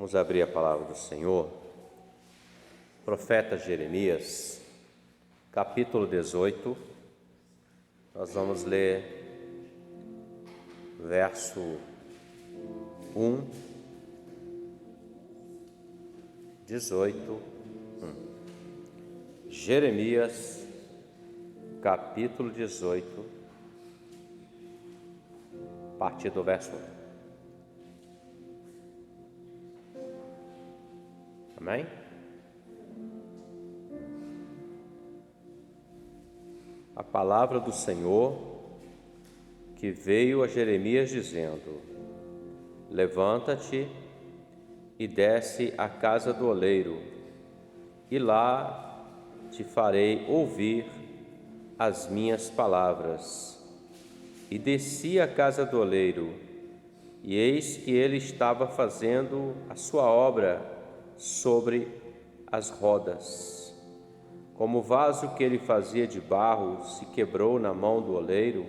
Vamos abrir a palavra do Senhor. Profeta Jeremias, capítulo 18. Nós vamos ler verso 1, 18. Jeremias, capítulo 18, a partir do verso 1. Amém? A palavra do Senhor que veio a Jeremias dizendo: levanta-te e desce à casa do oleiro, e lá te farei ouvir as minhas palavras. E desci à casa do oleiro, e eis que ele estava fazendo a sua obra sobre as rodas. Como o vaso que ele fazia de barro se quebrou na mão do oleiro,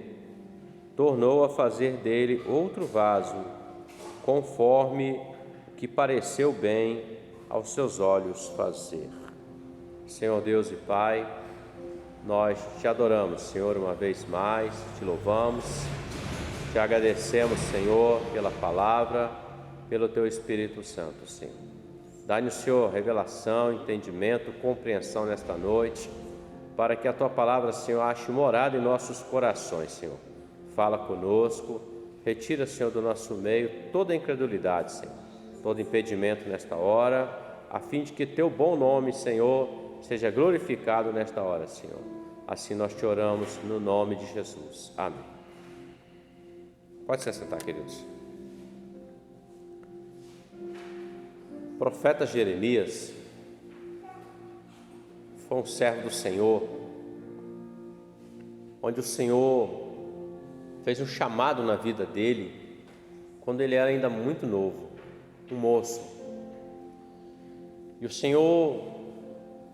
tornou a fazer dele outro vaso, conforme o que pareceu bem aos seus olhos fazer. Senhor Deus e Pai, nós te adoramos, Senhor, uma vez mais, te louvamos, te agradecemos, Senhor, pela palavra, pelo teu Espírito Santo, Senhor. Dá-nos, Senhor, revelação, entendimento, compreensão nesta noite, para que a Tua palavra, Senhor, ache morada em nossos corações, Senhor. Fala conosco, retira, Senhor, do nosso meio toda incredulidade, Senhor, todo impedimento nesta hora, a fim de que Teu bom nome, Senhor, seja glorificado nesta hora, Senhor. Assim nós te oramos no nome de Jesus. Amém. Pode se sentar, queridos. O profeta Jeremias foi um servo do Senhor, onde o Senhor fez um chamado na vida dele, quando ele era ainda muito novo, um moço. E o Senhor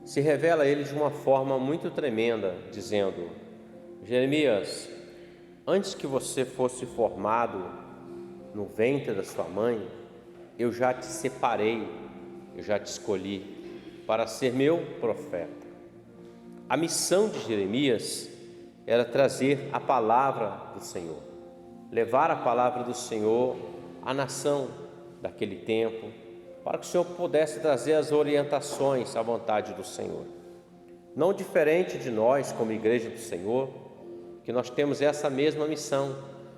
se revela a ele de uma forma muito tremenda, dizendo: Jeremias, antes que você fosse formado no ventre da sua mãe, eu já te separei, eu já te escolhi para ser meu profeta. A missão de Jeremias era trazer a palavra do Senhor, levar a palavra do Senhor à nação daquele tempo, para que o Senhor pudesse trazer as orientações à vontade do Senhor. Não diferente de nós, como igreja do Senhor, que nós temos essa mesma missão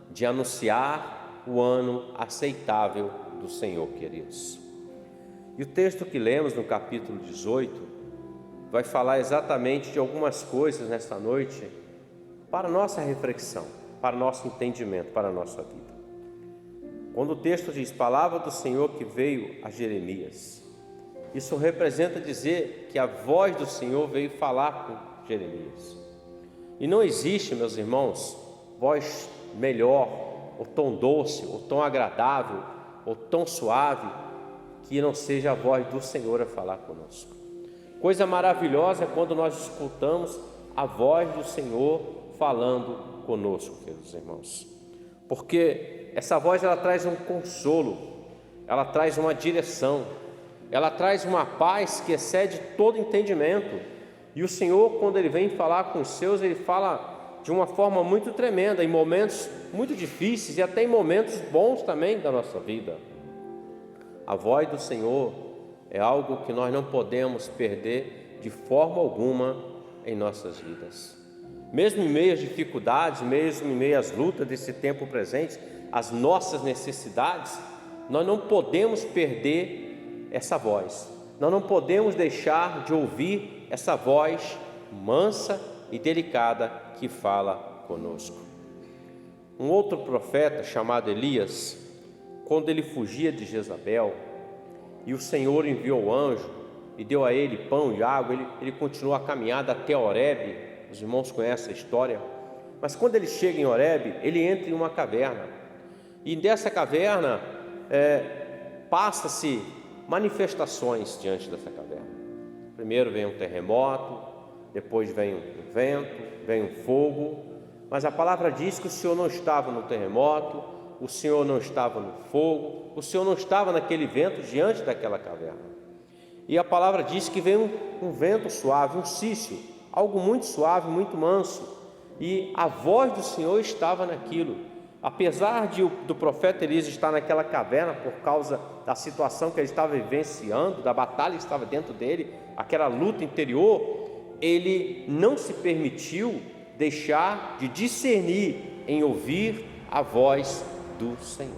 de anunciar o ano aceitável do Senhor, queridos. E o texto que lemos no capítulo 18 vai falar exatamente de algumas coisas nesta noite para nossa reflexão, para nosso entendimento, para a nossa vida. Quando o texto diz palavra do Senhor que veio a Jeremias, isso representa dizer que a voz do Senhor veio falar com Jeremias. E não existe, meus irmãos, voz melhor, ou tão doce, ou tão agradável, ou tão suave, que não seja a voz do Senhor a falar conosco. Coisa maravilhosa é quando nós escutamos a voz do Senhor falando conosco, queridos irmãos, porque essa voz, ela traz um consolo, ela traz uma direção, ela traz uma paz que excede todo entendimento. E o Senhor, quando Ele vem falar com os seus, Ele fala de uma forma muito tremenda, em momentos muito difíceis e até em momentos bons também da nossa vida. A voz do Senhor é algo que nós não podemos perder de forma alguma em nossas vidas. Mesmo em meio às dificuldades, mesmo em meio às lutas desse tempo presente, as nossas necessidades, nós não podemos perder essa voz. Nós não podemos deixar de ouvir essa voz mansa e delicada que fala conosco. Um outro profeta chamado Elias, quando ele fugia de Jezabel e o Senhor enviou o anjo e deu a ele pão e água, ele continuou a caminhada até Horebe. Os irmãos conhecem a história. Mas quando ele chega em Horebe, ele entra em uma caverna, e dessa caverna passa-se manifestações diante dessa caverna. Primeiro vem um terremoto, depois vem um vento, vem um fogo, mas a palavra diz que o Senhor não estava no terremoto, o Senhor não estava no fogo, o Senhor não estava naquele vento diante daquela caverna. E a palavra diz que veio um vento suave, um cício, algo muito suave, muito manso, e a voz do Senhor estava naquilo. Apesar do profeta Elias estar naquela caverna por causa da situação que ele estava vivenciando, da batalha que estava dentro dele, aquela luta interior, ele não se permitiu deixar de discernir em ouvir a voz do Senhor.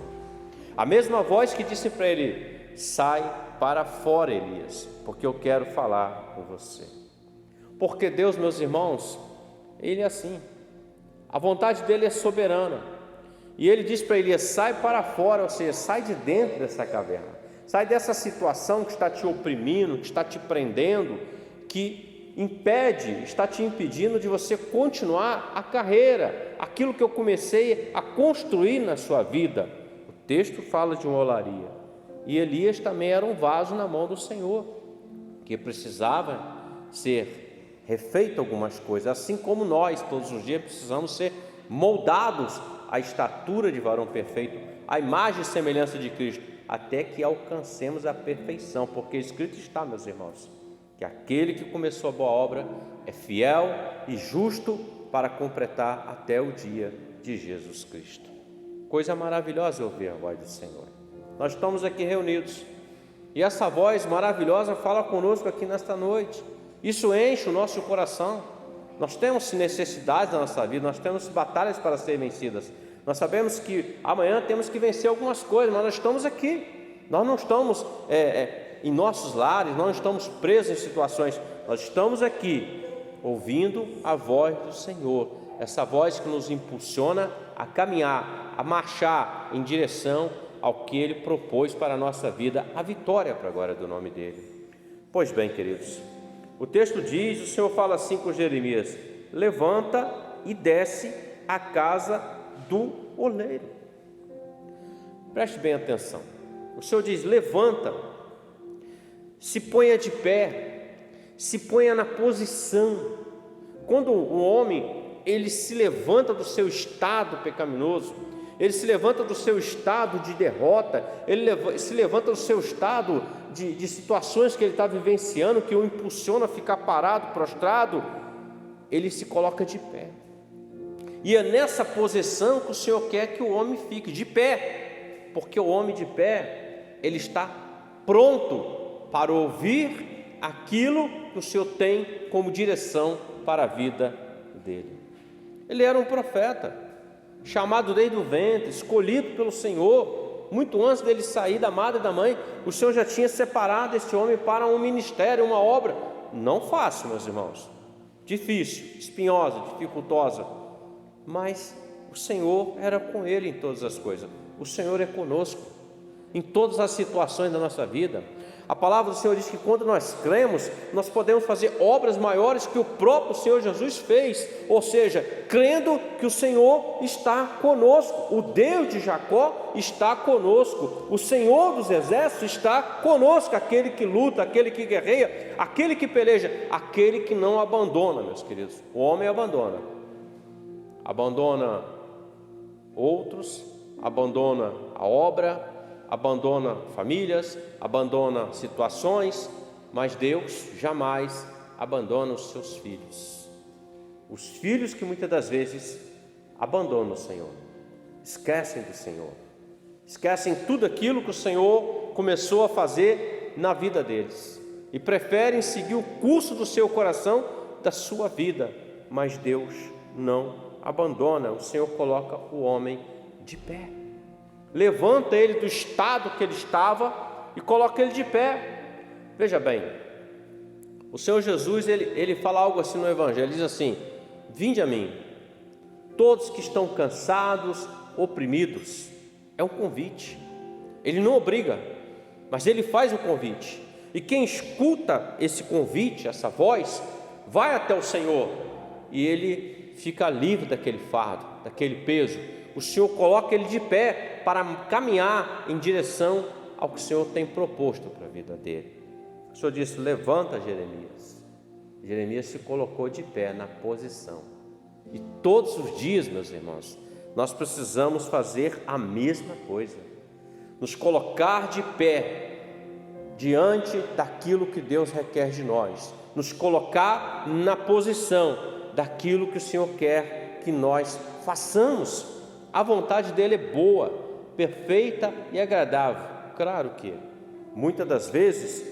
A mesma voz que disse para ele: sai para fora, Elias, porque eu quero falar com você. Porque Deus, meus irmãos, Ele é assim, a vontade dele é soberana, e Ele diz para Elias: sai para fora, ou seja, sai de dentro dessa caverna, sai dessa situação que está te oprimindo, que está te prendendo, que está te impedindo de você continuar a carreira, aquilo que eu comecei a construir na sua vida. O texto fala de uma olaria, e Elias também era um vaso na mão do Senhor, que precisava ser refeito algumas coisas, assim como nós todos os dias precisamos ser moldados à estatura de varão perfeito, à imagem e semelhança de Cristo, até que alcancemos a perfeição, porque escrito está, meus irmãos, que aquele que começou a boa obra é fiel e justo para completar até o dia de Jesus Cristo. Coisa maravilhosa ouvir a voz do Senhor. Nós estamos aqui reunidos e essa voz maravilhosa fala conosco aqui nesta noite. Isso enche o nosso coração. Nós temos necessidades na nossa vida, nós temos batalhas para serem vencidas. Nós sabemos que amanhã temos que vencer algumas coisas, mas nós estamos aqui. Nós não estamos em nossos lares, não estamos presos em situações. Nós estamos aqui ouvindo a voz do Senhor, essa voz que nos impulsiona a caminhar, a marchar em direção ao que Ele propôs para a nossa vida, a vitória para a glória do nome dEle. Pois bem, queridos, o texto diz, o Senhor fala assim com Jeremias: levanta e desce à casa do oleiro. Preste bem atenção, o Senhor diz: levanta, se ponha de pé, se ponha na posição. Quando o homem ele se levanta do seu estado pecaminoso, ele se levanta do seu estado de derrota, ele se levanta do seu estado de situações que ele está vivenciando, que o impulsiona a ficar parado, prostrado, ele se coloca de pé. E é nessa posição que o Senhor quer que o homem fique, de pé, porque o homem de pé, ele está pronto para ouvir aquilo que o Senhor tem como direção para a vida dele. Ele era um profeta, chamado desde o ventre, escolhido pelo Senhor, muito antes dele sair da madre e da mãe. O Senhor já tinha separado esse homem para um ministério, uma obra, não fácil, meus irmãos, difícil, espinhosa, dificultosa, mas o Senhor era com ele em todas as coisas. O Senhor é conosco em todas as situações da nossa vida. A palavra do Senhor diz que quando nós cremos, nós podemos fazer obras maiores que o próprio Senhor Jesus fez, ou seja, crendo que o Senhor está conosco, o Deus de Jacó está conosco, o Senhor dos exércitos está conosco, aquele que luta, aquele que guerreia, aquele que peleja, aquele que não abandona, meus queridos. O homem abandona outros, abandona a obra, abandona famílias, abandona situações, mas Deus jamais abandona os seus filhos. Os filhos que muitas das vezes abandonam o Senhor, esquecem do Senhor, esquecem tudo aquilo que o Senhor começou a fazer na vida deles e preferem seguir o curso do seu coração, da sua vida, mas Deus não abandona. O Senhor coloca o homem de pé, levanta ele do estado que ele estava e coloca ele de pé. Veja bem, o Senhor Jesus, ele fala algo assim no Evangelho, ele diz assim: vinde a mim, todos que estão cansados, oprimidos. É um convite, ele não obriga, mas ele faz um convite, e quem escuta esse convite, essa voz, vai até o Senhor, e ele fica livre daquele fardo, daquele peso. O Senhor coloca ele de pé para caminhar em direção ao que o Senhor tem proposto para a vida dele. O Senhor disse: levanta, Jeremias. Jeremias se colocou de pé na posição. E todos os dias, meus irmãos, nós precisamos fazer a mesma coisa, nos colocar de pé diante daquilo que Deus requer de nós, nos colocar na posição daquilo que o Senhor quer que nós façamos. A vontade dele é boa, perfeita e agradável. Claro que muitas das vezes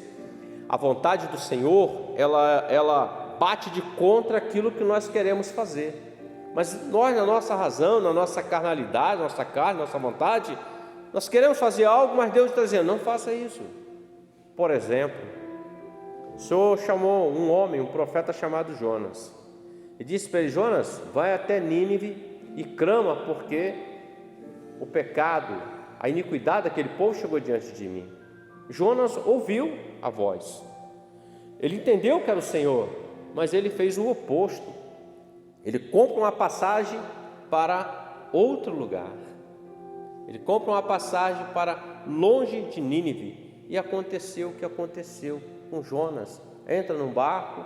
a vontade do Senhor ela bate de contra aquilo que nós queremos fazer. Mas nós, na nossa razão, na nossa carnalidade, nossa carne, nossa vontade, nós queremos fazer algo, mas Deus está dizendo, não faça isso. Por exemplo, o Senhor chamou um homem, um profeta chamado Jonas, e disse para ele: Jonas, vai até Nínive e clama, porque o pecado, a iniquidade daquele povo chegou diante de mim. Jonas ouviu a voz, ele entendeu que era o Senhor, mas ele fez o oposto. Ele compra uma passagem para outro lugar, ele compra uma passagem para longe de Nínive. E aconteceu o que aconteceu com Jonas. Entra num barco,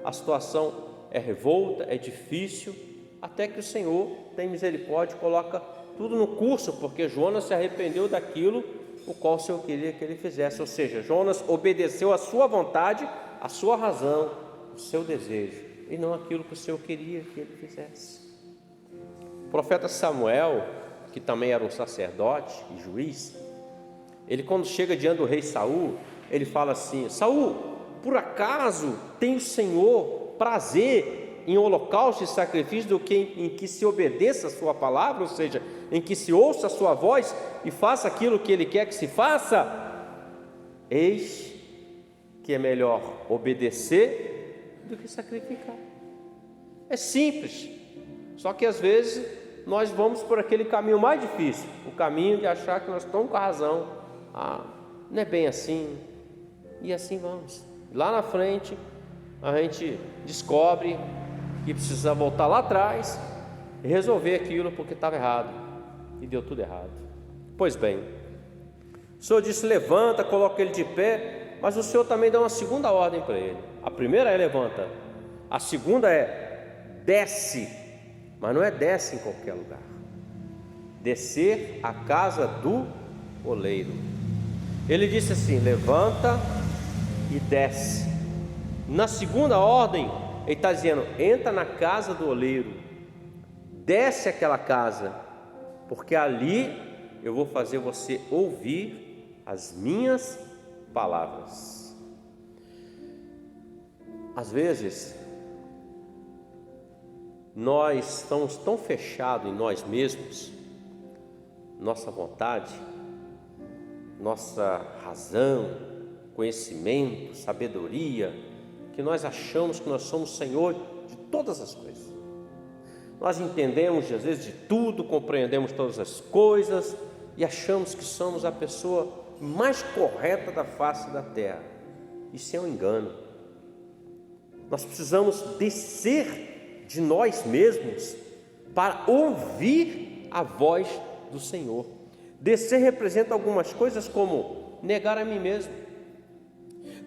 a situação é revolta, é difícil, até que o Senhor tem misericórdia e coloca tudo no curso, porque Jonas se arrependeu daquilo o qual o Senhor queria que ele fizesse. Ou seja, Jonas obedeceu à sua vontade, à sua razão, ao seu desejo, e não aquilo que o Senhor queria que ele fizesse. O profeta Samuel, que também era um sacerdote e juiz, ele, quando chega diante do rei Saul, ele fala assim: Saul, por acaso tem o Senhor prazer em holocausto e sacrifício do que em que se obedeça a sua palavra, ou seja, em que se ouça a sua voz e faça aquilo que ele quer que se faça? Eis que é melhor obedecer do que sacrificar. É simples, só que às vezes nós vamos por aquele caminho mais difícil, o caminho de achar que nós estamos com a razão. Não é bem assim, e assim vamos. Lá na frente a gente descobre que precisa voltar lá atrás e resolver aquilo porque estava errado e deu tudo errado. Pois bem, o Senhor disse: levanta, coloca ele de pé, mas o Senhor também dá uma segunda ordem para ele. A primeira é levanta, a segunda é desce, mas não é desce em qualquer lugar, descer à casa do oleiro. Ele disse assim: levanta e desce. Na segunda ordem, ele está dizendo: entra na casa do oleiro, desce aquela casa, porque ali eu vou fazer você ouvir as minhas palavras. Às vezes nós estamos tão fechados em nós mesmos, nossa vontade, nossa razão, conhecimento, sabedoria, que nós achamos que nós somos Senhor de todas as coisas. Nós entendemos às vezes de tudo, compreendemos todas as coisas e achamos que somos a pessoa mais correta da face da terra. Isso é um engano. Nós precisamos descer de nós mesmos para ouvir a voz do Senhor. Descer representa algumas coisas como negar a mim mesmo.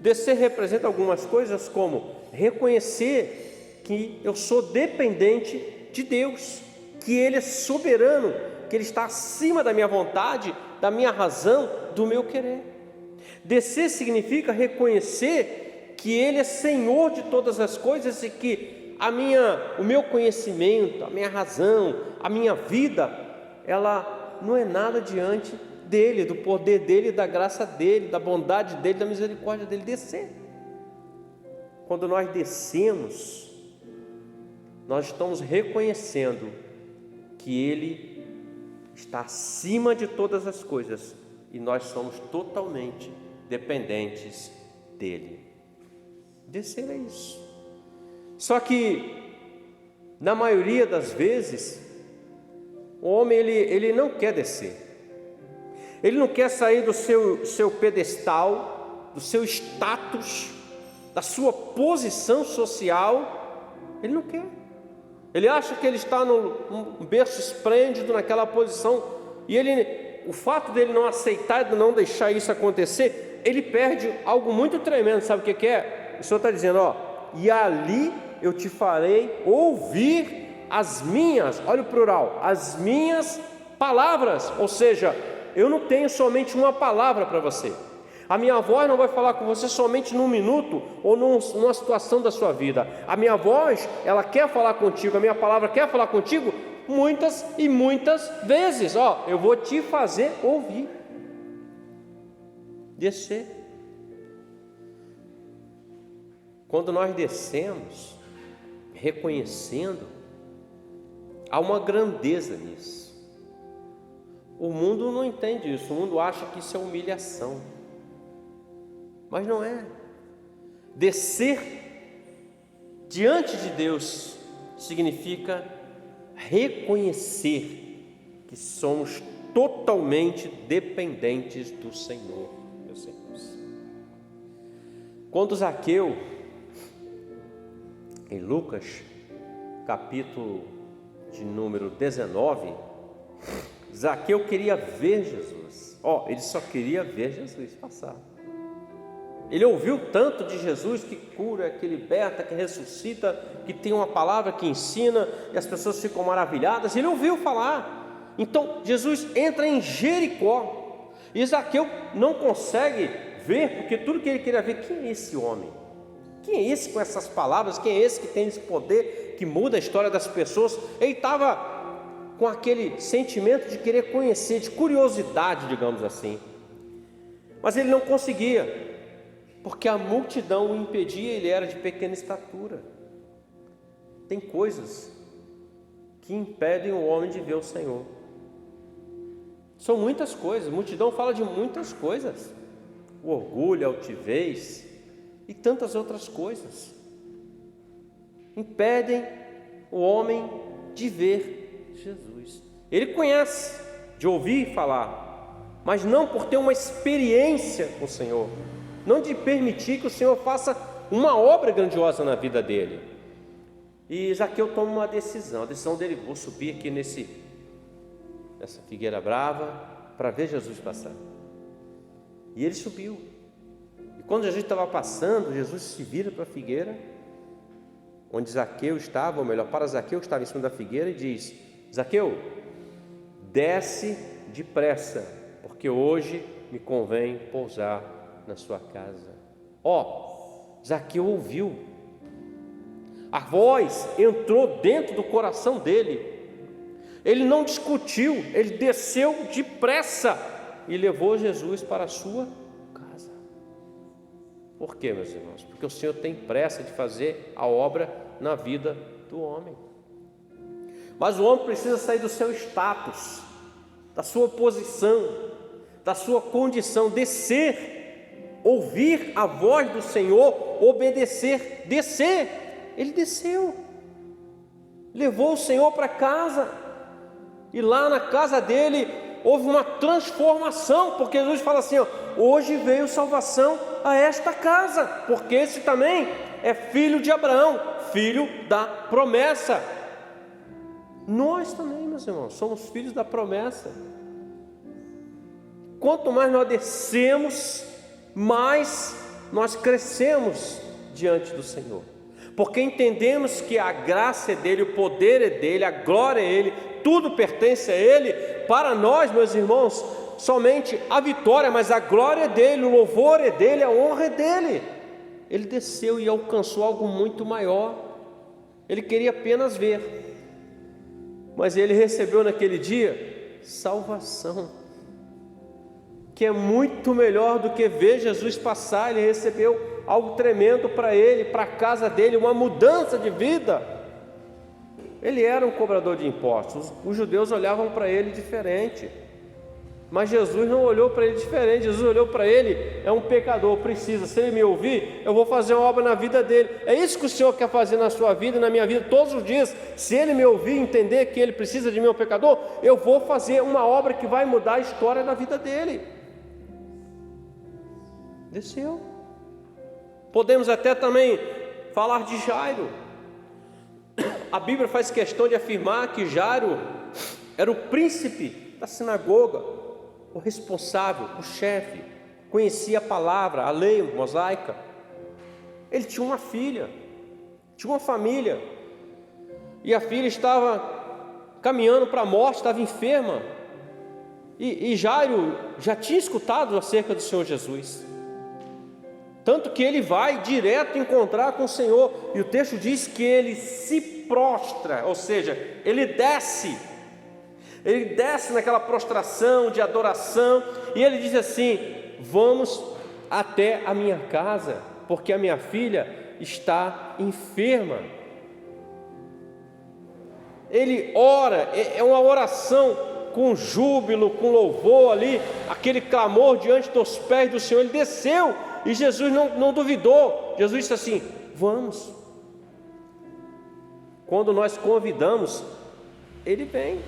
Descer representa algumas coisas como reconhecer que eu sou dependente de Deus, que Ele é soberano, que Ele está acima da minha vontade, da minha razão, do meu querer. Descer significa reconhecer que Ele é Senhor de todas as coisas e que o meu conhecimento, a minha razão, a minha vida, ela não é nada diante dele, do poder dele, da graça dele, da bondade dele, da misericórdia dele. Descer. Quando nós descemos, nós estamos reconhecendo que ele está acima de todas as coisas e nós somos totalmente dependentes dele. Descer é isso. Só que na maioria das vezes o homem ele não quer descer, ele não quer sair do seu pedestal, do seu status, da sua posição social. Ele não quer, ele acha que ele está num berço esplêndido, naquela posição, e o fato dele não aceitar, de não deixar isso acontecer, ele perde algo muito tremendo. Sabe o que é? O Senhor está dizendo: e ali eu te farei ouvir as minhas, olha o plural, as minhas palavras. Ou seja, eu não tenho somente uma palavra para você. A minha voz não vai falar com você somente num minuto ou numa situação da sua vida. A minha voz, ela quer falar contigo, a minha palavra quer falar contigo muitas e muitas vezes. Eu vou te fazer ouvir. Descer. Quando nós descemos, reconhecendo, há uma grandeza nisso. O mundo não entende isso, o mundo acha que isso é humilhação, mas não é. Descer diante de Deus significa reconhecer que somos totalmente dependentes do Senhor, meus irmãos. Quando Zaqueu, em Lucas, capítulo de número 19, Zaqueu queria ver Jesus. Ele só queria ver Jesus passar. Ele ouviu tanto de Jesus, que cura, que liberta, que ressuscita, que tem uma palavra que ensina, e as pessoas ficam maravilhadas. Ele ouviu falar. Então Jesus entra em Jericó, e Zaqueu não consegue ver, porque tudo que ele queria ver, quem é esse homem? Quem é esse com essas palavras? Quem é esse que tem esse poder que muda a história das pessoas? Ele estava com aquele sentimento de querer conhecer, de curiosidade, digamos assim. Mas ele não conseguia, porque a multidão o impedia, ele era de pequena estatura. Tem coisas que impedem o homem de ver o Senhor. São muitas coisas, a multidão fala de muitas coisas. O orgulho, a altivez e tantas outras coisas impedem o homem de ver Jesus. Ele conhece, de ouvir falar, mas não por ter uma experiência com o Senhor, não de permitir que o Senhor faça uma obra grandiosa na vida dele. E Zaqueu toma uma decisão, a decisão dele: vou subir aqui nessa figueira brava para ver Jesus passar. E ele subiu. E quando Jesus estava passando, Jesus se vira para a figueira onde Zaqueu estava, ou melhor, para Zaqueu que estava em cima da figueira, e diz: Zaqueu, desce depressa, porque hoje me convém pousar na sua casa. Zaqueu ouviu, a voz entrou dentro do coração dele. Ele não discutiu, ele desceu depressa e levou Jesus para a sua casa. Por quê, meus irmãos? Porque o Senhor tem pressa de fazer a obra na vida do homem. Mas o homem precisa sair do seu status, da sua posição, da sua condição, descer, ouvir a voz do Senhor, obedecer, descer. Ele desceu, levou o Senhor para casa, e lá na casa dele houve uma transformação, porque Jesus fala assim: hoje veio salvação a esta casa, porque esse também é filho de Abraão, filho da promessa. Nós também, meus irmãos, somos filhos da promessa. Quanto mais nós descemos, mais nós crescemos diante do Senhor, porque entendemos que a graça é dele, o poder é dele, a glória é ele, tudo pertence a ele. Para nós, meus irmãos, somente a vitória, mas a glória é dele, o louvor é dele, a honra é dele. Ele desceu e alcançou algo muito maior. Ele queria apenas ver, mas ele recebeu naquele dia salvação, que é muito melhor do que ver Jesus passar. Ele recebeu algo tremendo para ele, para a casa dele, uma mudança de vida. Ele era um cobrador de impostos, os judeus olhavam para ele diferente, mas Jesus não olhou para ele diferente. Jesus olhou para ele: é um pecador, precisa, se ele me ouvir, eu vou fazer uma obra na vida dele. É isso que o Senhor quer fazer na sua vida e na minha vida todos os dias. Se ele me ouvir, entender que ele precisa de mim, um pecador, eu vou fazer uma obra que vai mudar a história da vida dele. Desceu. Podemos até também falar de Jairo. A Bíblia faz questão de afirmar que Jairo era o príncipe da sinagoga, o responsável, o chefe, conhecia a palavra, a lei mosaica. Ele tinha uma filha, tinha uma família, E a filha estava caminhando para a morte, estava enferma. E Jairo já tinha escutado acerca do Senhor Jesus. Tanto que ele vai direto encontrar com o Senhor. E o texto diz que ele se prostra, ou seja, ele desce naquela prostração de adoração. E ele diz assim: vamos até a minha casa, porque a minha filha está enferma. Ele ora, é uma oração com júbilo, com louvor ali, aquele clamor diante dos pés do Senhor. Ele desceu e Jesus não duvidou. Jesus disse assim: vamos. Quando nós convidamos, Ele vem.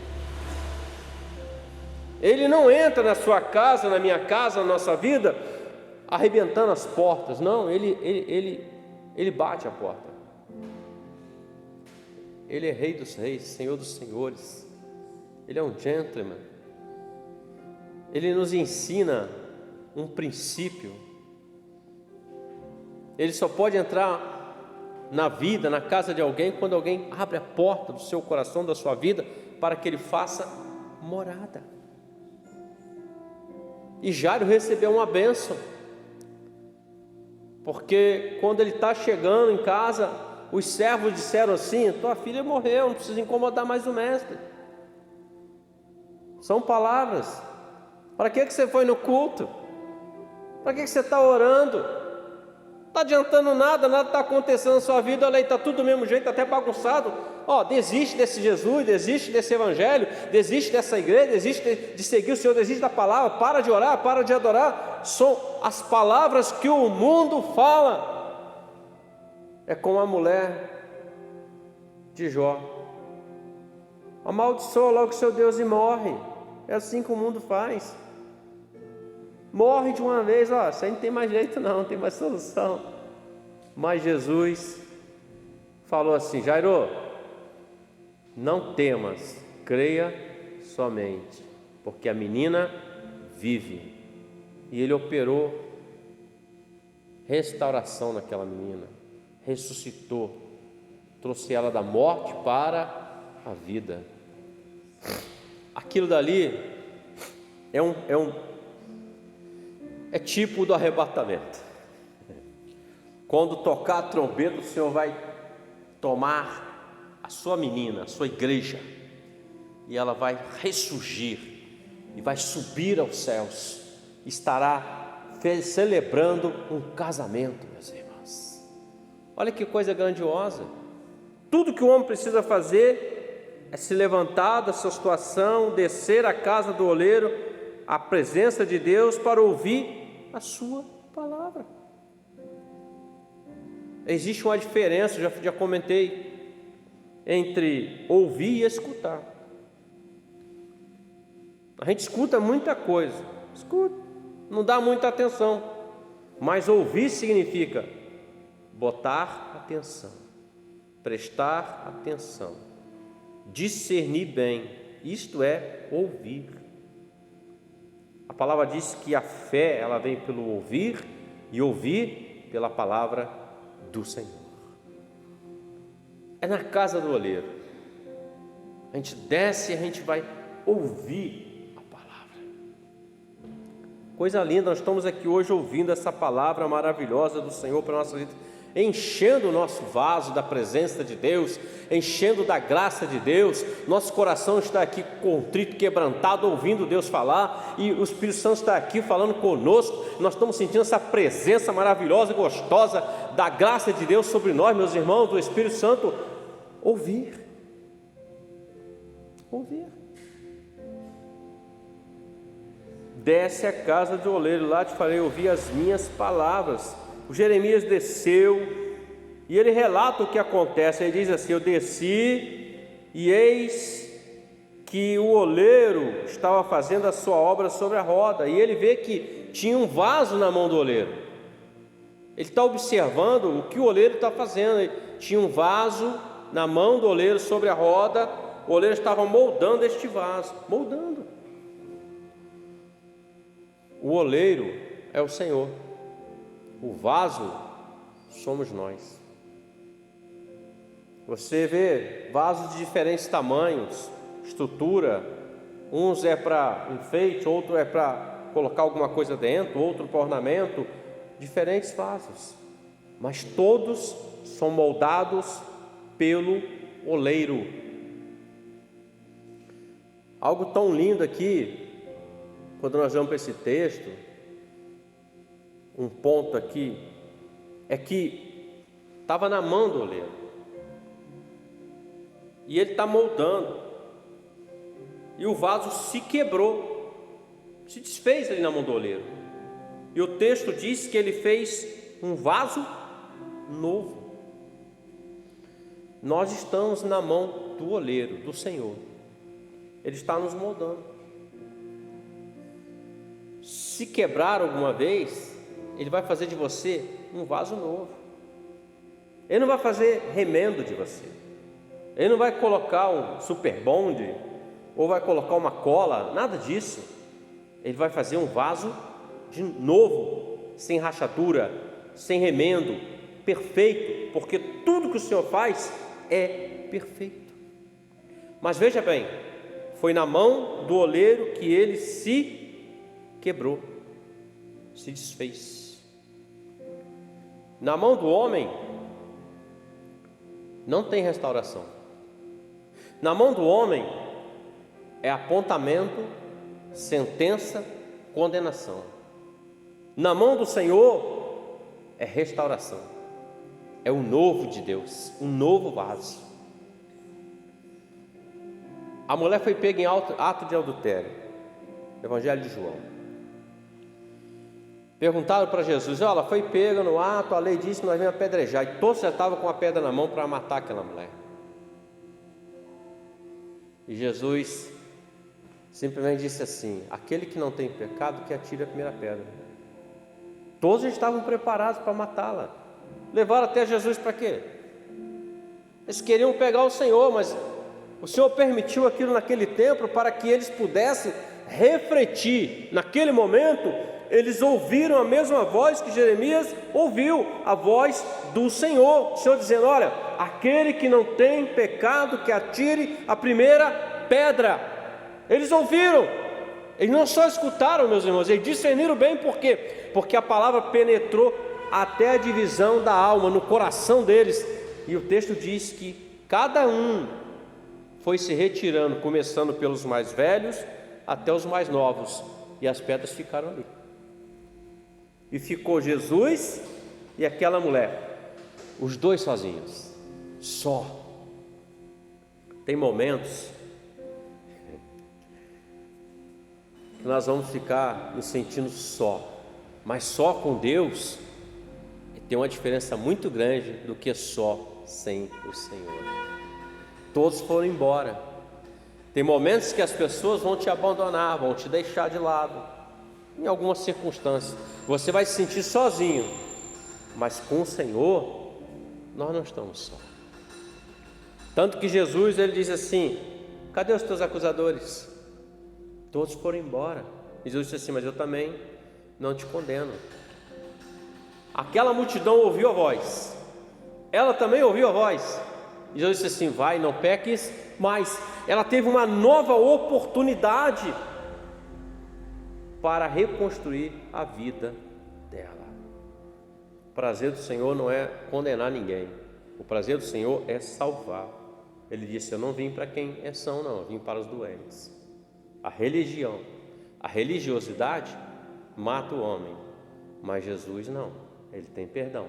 Ele não entra na sua casa, na minha casa, na nossa vida, arrebentando as portas. Não, Ele bate a porta. Ele é Rei dos Reis, Senhor dos Senhores. Ele é um gentleman. Ele nos ensina um princípio. Ele só pode entrar na vida, na casa de alguém, quando alguém abre a porta do seu coração, da sua vida, para que ele faça morada. E Jairo recebeu uma bênção, porque quando ele está chegando em casa, os servos disseram assim: tua filha morreu, não precisa incomodar mais o mestre. São palavras. Para que você foi no culto? Para que você está orando? Não está adiantando nada está acontecendo na sua vida. Olha aí, está tudo do mesmo jeito, até bagunçado. Desiste desse Jesus, desiste desse evangelho, desiste dessa igreja, desiste de seguir o Senhor, desiste da palavra, para de orar, para de adorar. São as palavras que o mundo fala. É como a mulher de Jó: amaldiçoa logo seu Deus e morre. É assim que o mundo faz. Morre de uma vez. Isso aí não tem mais jeito não tem mais solução. Mas Jesus falou assim: Jairo, não temas, creia somente, porque a menina vive. E ele operou restauração naquela menina, ressuscitou, trouxe ela da morte para a vida. Aquilo dali é tipo do arrebatamento. Quando tocar a trombeta, o Senhor vai tomar a sua menina, a sua igreja, e ela vai ressurgir e vai subir aos céus. Estará celebrando um casamento, meus irmãos. Olha que coisa grandiosa. Tudo que o homem precisa fazer é se levantar da sua situação, descer à casa do oleiro, à presença de Deus, para ouvir a sua palavra. Existe uma diferença, já comentei, entre ouvir e escutar. A gente escuta muita coisa, não dá muita atenção, mas ouvir significa botar atenção, prestar atenção, discernir bem. Isto é ouvir. A palavra diz que a fé, ela vem pelo ouvir, e ouvir pela palavra do Senhor. É na casa do oleiro. A gente desce e a gente vai ouvir a palavra. Coisa linda, nós estamos aqui hoje ouvindo essa palavra maravilhosa do Senhor para a nossa vida, enchendo o nosso vaso da presença de Deus, enchendo da graça de Deus. Nosso coração está aqui contrito, quebrantado, ouvindo Deus falar, e o Espírito Santo está aqui falando conosco. Nós estamos sentindo essa presença maravilhosa e gostosa da graça de Deus sobre nós, meus irmãos, do Espírito Santo. Ouvir. Desce à casa do oleiro, lá te farei ouvir as minhas palavras. O Jeremias desceu e ele relata o que acontece. Ele diz assim: eu desci e eis que o oleiro estava fazendo a sua obra sobre a roda, e ele vê que tinha um vaso na mão do oleiro. Ele está observando o que o oleiro está fazendo. Ele tinha um vaso na mão do oleiro sobre a roda. O oleiro estava moldando este vaso, moldando. O oleiro é o Senhor. O vaso somos nós. Você vê vasos de diferentes tamanhos, estrutura, uns é para enfeite, outro é para colocar alguma coisa dentro, outro para ornamento, diferentes vasos, mas todos são moldados pelo oleiro. Algo tão lindo aqui, quando nós vamos para esse texto, um ponto aqui, é que estava na mão do oleiro, e ele está moldando, e o vaso se quebrou, se desfez ali na mão do oleiro, e o texto diz que ele fez um vaso novo. Nós estamos na mão do oleiro, do Senhor, Ele está nos moldando. Se quebrar alguma vez, Ele vai fazer de você um vaso novo. Ele não vai fazer remendo de você, Ele não vai colocar um super bonde, ou vai colocar uma cola, nada disso. Ele vai fazer um vaso de novo, sem rachadura, sem remendo, perfeito, porque tudo que o Senhor faz é perfeito. Mas veja bem, foi na mão do oleiro que ele se quebrou, se desfez. Na mão do homem não tem restauração. Na mão do homem é apontamento, sentença, condenação. Na mão do Senhor é restauração, é o novo de Deus, um novo vaso. A mulher foi pega em ato de adultério, Evangelho de João. Perguntaram para Jesus: ela foi pega no ato, a lei disse que nós vamos apedrejar, e todos já estavam com a pedra na mão para matar aquela mulher. E Jesus simplesmente disse assim: aquele que não tem pecado, que atire a primeira pedra. Todos estavam preparados para matá-la. Levaram até Jesus para quê? Eles queriam pegar o Senhor, mas o Senhor permitiu aquilo naquele tempo para que eles pudessem refletir. Naquele momento, eles ouviram a mesma voz que Jeremias ouviu, a voz do Senhor. O Senhor dizendo: olha, aquele que não tem pecado, que atire a primeira pedra. Eles ouviram, eles não só escutaram, meus irmãos, eles discerniram bem. Por quê? Porque a palavra penetrou até a divisão da alma, no coração deles. E o texto diz que cada um foi se retirando, começando pelos mais velhos até os mais novos, e as pedras ficaram ali. E ficou Jesus e aquela mulher, os dois sozinhos, só. Tem momentos que nós vamos ficar nos sentindo só, mas só com Deus tem uma diferença muito grande do que só sem o Senhor. Todos foram embora. Tem momentos que as pessoas vão te abandonar, vão te deixar de lado, em algumas circunstâncias você vai se sentir sozinho, mas com o Senhor nós não estamos só. Tanto que Jesus, ele diz assim: cadê os teus acusadores? Todos foram embora. E Jesus disse assim: mas eu também não te condeno. Aquela multidão ouviu a voz, ela também ouviu a voz. E Jesus disse assim: vai, não peques mais. Ela teve uma nova oportunidade para reconstruir a vida dela. O prazer do Senhor não é condenar ninguém, o prazer do Senhor é salvar. Ele disse: eu não vim para quem é são, não, eu vim para os doentes. A religião, a religiosidade mata o homem, mas Jesus não. Ele tem perdão,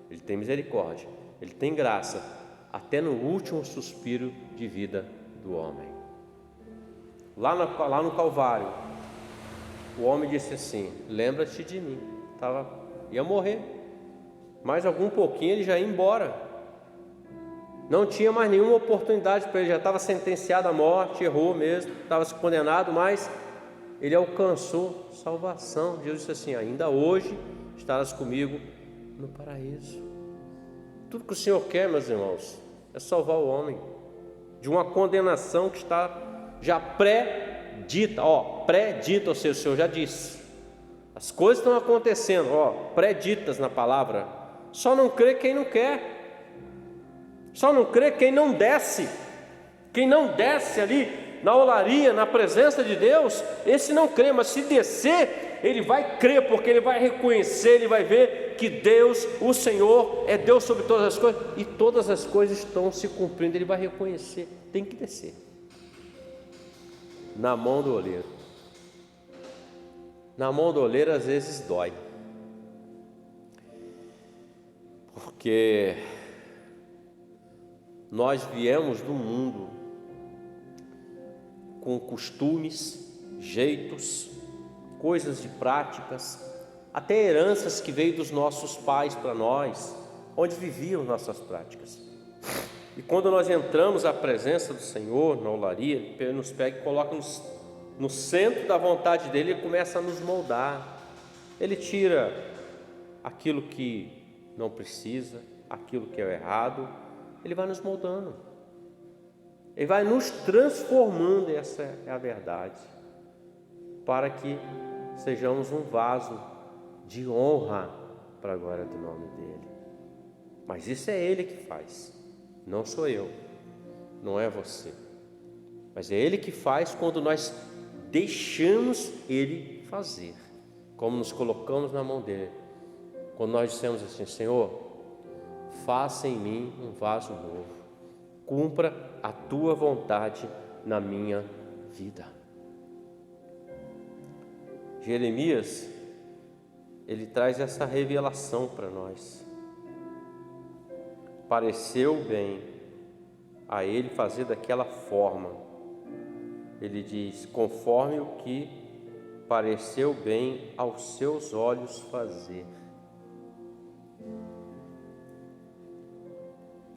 Ele tem misericórdia, Ele tem graça, até no último suspiro de vida do homem. Lá no Calvário, o homem disse assim: lembra-te de mim. Ia morrer, mais algum pouquinho ele já ia embora. Não tinha mais nenhuma oportunidade para ele, já estava sentenciado à morte, errou mesmo, estava condenado, mas ele alcançou salvação. Jesus disse assim: ainda hoje estarás comigo no paraíso. Tudo que o Senhor quer, meus irmãos, é salvar o homem de uma condenação que está já pré-dita, pré-dita, ou seja, o Senhor já disse, as coisas estão acontecendo, pré-ditas na palavra. Só não crê quem não quer, Só não crê quem não desce. Quem não desce ali na olaria, na presença de Deus, esse não crê. Mas se descer, ele vai crer, porque ele vai reconhecer, ele vai ver que Deus, o Senhor, é Deus sobre todas as coisas, e todas as coisas estão se cumprindo. Ele vai reconhecer, tem que descer na mão do oleiro. Na mão do oleiro às vezes dói, porque nós viemos do mundo com costumes, jeitos, coisas de práticas, até heranças que veio dos nossos pais para nós, onde viviam nossas práticas. E quando nós entramos à presença do Senhor na olaria, Ele nos pega e coloca no centro da vontade dEle e começa a nos moldar. Ele tira aquilo que não precisa, aquilo que é errado, Ele vai nos moldando, Ele vai nos transformando, essa é a verdade, para que sejamos um vaso de honra para a glória do nome dEle. Mas isso é Ele que faz, não sou eu, não é você, mas é Ele que faz quando nós deixamos Ele fazer, como nos colocamos na mão dEle, quando nós dissemos assim: Senhor, faça em mim um vaso novo, cumpra a Tua vontade na minha vida. Jeremias, ele traz essa revelação para nós. Pareceu bem a ele fazer daquela forma. Ele diz: conforme o que pareceu bem aos seus olhos fazer.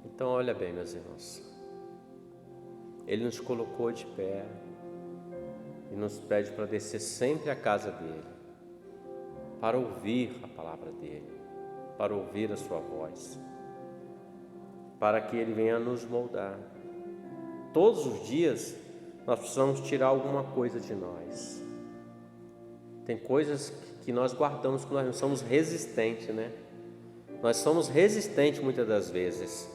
Então olha bem, meus irmãos, Ele nos colocou de pé e nos pede para descer sempre à casa dEle, para ouvir a palavra dEle, para ouvir a sua voz, para que Ele venha nos moldar. Todos os dias nós precisamos tirar alguma coisa de nós. Tem coisas que nós guardamos, que nós não somos resistentes, né? Nós somos resistentes muitas das vezes,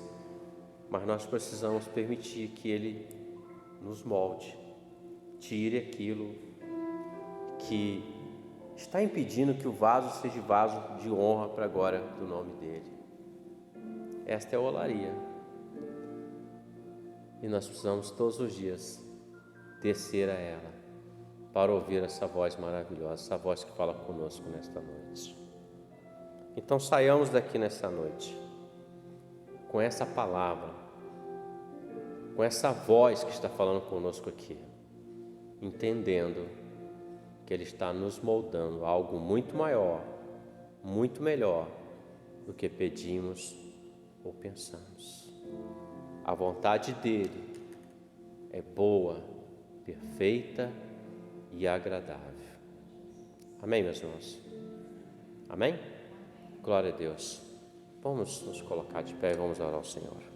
mas nós precisamos permitir que Ele nos molde, tire aquilo que está impedindo que o vaso seja vaso de honra para a glória do nome dEle. Esta é a olaria, e nós precisamos todos os dias descer a ela, para ouvir essa voz maravilhosa, essa voz que fala conosco nesta noite. Então saiamos daqui nessa noite com essa palavra, com essa voz que está falando conosco aqui, entendendo que Ele está nos moldando a algo muito maior, muito melhor do que pedimos ou pensamos. A vontade dEle é boa, perfeita e agradável. Amém, meus irmãos? Amém? Glória a Deus. Vamos nos colocar de pé e vamos orar ao Senhor.